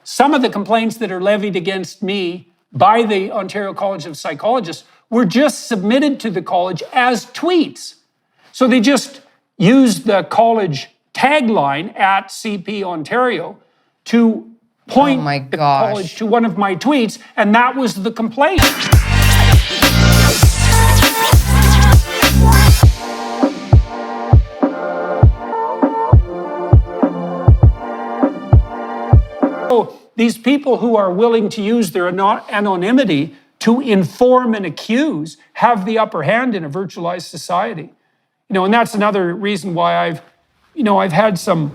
Some of the complaints that are levied against me by the Ontario College of Psychologists were just submitted to the college as tweets. So they just used the college tagline at CP Ontario to point the college to one of my tweets, and that was the complaint. So these people who are willing to use their anonymity to inform and accuse have the upper hand in a virtualized society. And that's another reason why I've had some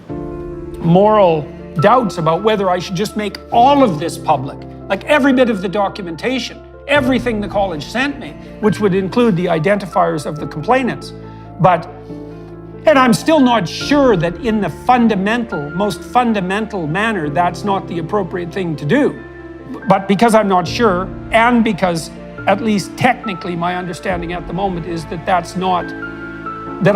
moral doubts about whether I should just make all of this public, like every bit of the documentation, everything the college sent me, which would include the identifiers of the complainants. And I'm still not sure that in the most fundamental manner, that's not the appropriate thing to do. But because I'm not sure, and because at least technically my understanding at the moment is that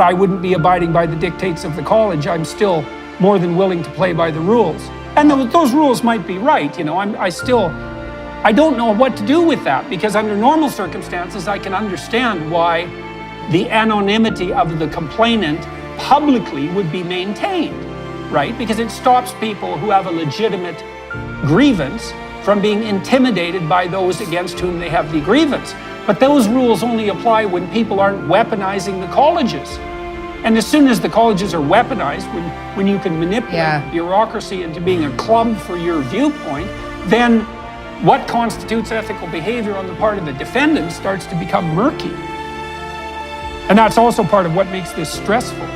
I wouldn't be abiding by the dictates of the college, I'm still more than willing to play by the rules. And those rules might be right, I don't know what to do with that, because under normal circumstances, I can understand why the anonymity of the complainant publicly would be maintained, right? Because it stops people who have a legitimate grievance from being intimidated by those against whom they have the grievance. But those rules only apply when people aren't weaponizing the colleges. And as soon as the colleges are weaponized, when you can manipulate bureaucracy into being a club for your viewpoint, then what constitutes ethical behavior on the part of the defendant starts to become murky. And that's also part of what makes this stressful.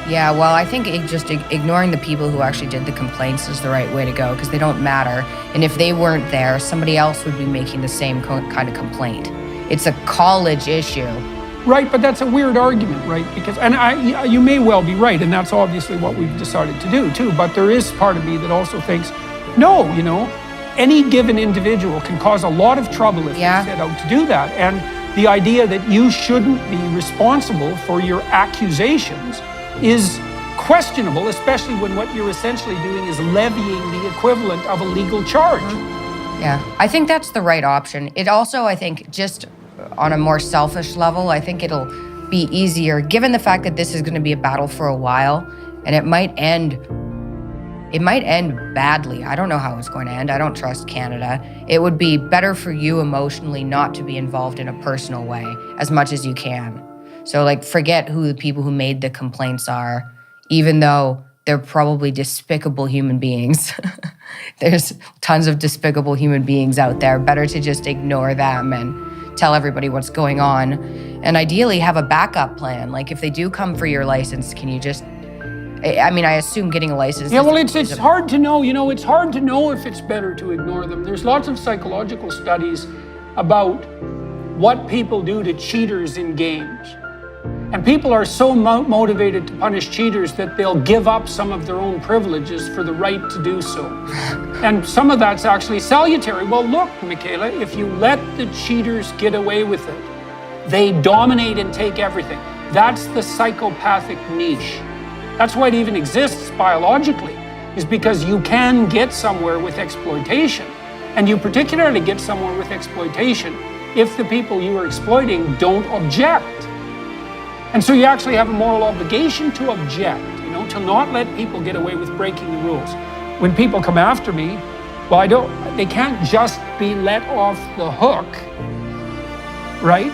Yeah, well, I think just ignoring the people who actually did the complaints is the right way to go, because they don't matter. And if they weren't there, somebody else would be making the same kind of complaint. It's a college issue. Right, but that's a weird argument, right? Because, you may well be right, and that's obviously what we've decided to do too, but there is part of me that also thinks, no, any given individual can cause a lot of trouble if they set out to do that. And the idea that you shouldn't be responsible for your accusations is questionable, especially when what you're essentially doing is levying the equivalent of a legal charge. Yeah, I think that's the right option. It also, I think, just on a more selfish level, I think it'll be easier, given the fact that this is going to be a battle for a while, and it might end badly. I don't know how it's going to end. I don't trust Canada. It would be better for you emotionally not to be involved in a personal way as much as you can. So forget who the people who made the complaints are, even though they're probably despicable human beings. There's tons of despicable human beings out there. Better to just ignore them and tell everybody what's going on. And ideally have a backup plan. If they do come for your license, can you just... I assume getting a license... Yeah, well, it's hard to know. It's hard to know if it's better to ignore them. There's lots of psychological studies about what people do to cheaters in games. And people are so motivated to punish cheaters that they'll give up some of their own privileges for the right to do so. And some of that's actually salutary. Well, look, Mikhaila, if you let the cheaters get away with it, they dominate and take everything. That's the psychopathic niche. That's why it even exists biologically, is because you can get somewhere with exploitation. And you particularly get somewhere with exploitation if the people you are exploiting don't object. And so you actually have a moral obligation to object, to not let people get away with breaking the rules. When people come after me, they can't just be let off the hook, right?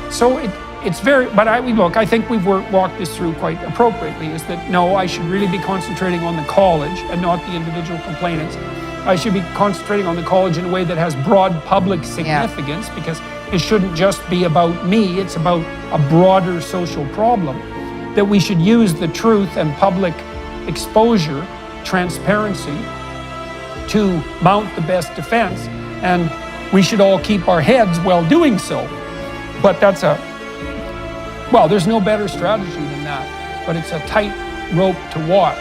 So I think we've walked this through quite appropriately, is that no, I should really be concentrating on the college and not the individual complainants. I should be concentrating on the college in a way that has broad public significance, because it shouldn't just be about me, it's about a broader social problem. That we should use the truth and public exposure, transparency, to mount the best defense, and we should all keep our heads while doing so. But there's no better strategy than that, but it's a tight rope to walk.